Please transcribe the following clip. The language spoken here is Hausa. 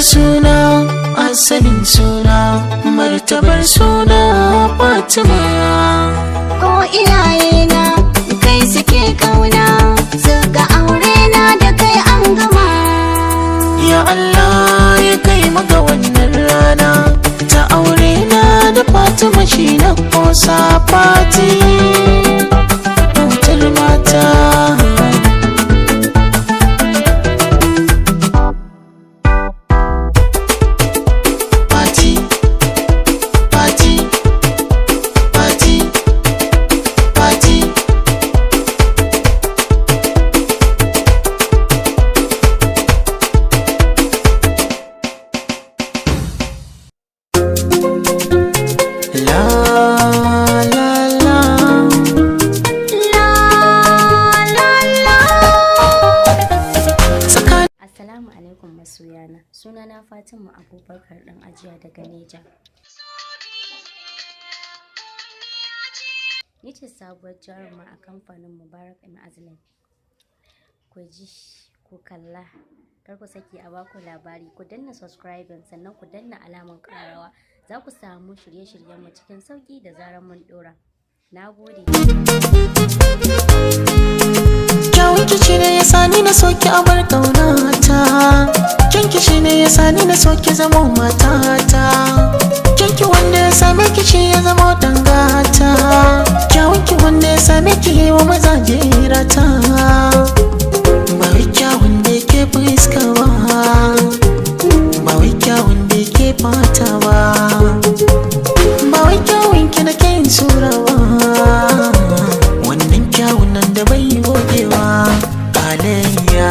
suna, asalin suna, martabar suna Fatima. Ko iyayena kai suke kauna, suka aure na da kai an gama. Ya Allah ya kai maka wannan rana ta aure na da Fatima, shi na kosa fati autar mata. Assalamu alaikum masoyana, sunana Fatima Abubakar dan ajiya daga Neja. Ni ce sabuwar jaruma a kamfanin Mubarak Azlan. Ku ji, ku kalla, kar ku saki a baku labari, ku danna subscribing sannan ku danna alamar ƙararrawa. Za ku samu shirye-shiryenmu cikin sauƙi da zarar mun ɗora. Na gode. Kyawunki shi ne ya sani na soki abar ƙaunata, kyanki shi ne ya sani na soki zama matata, kyanki wanda ya same ki shi ya zama dangata, kyawunki wanda ya same ki yi wa mazaje rata. Ba wai kyawun da yake fuska ba, ba wai kyawun da yake fata ba, ba wai kyawun ki na ke yin sura ba, wannan kyawun nan da bai gogewa halayya.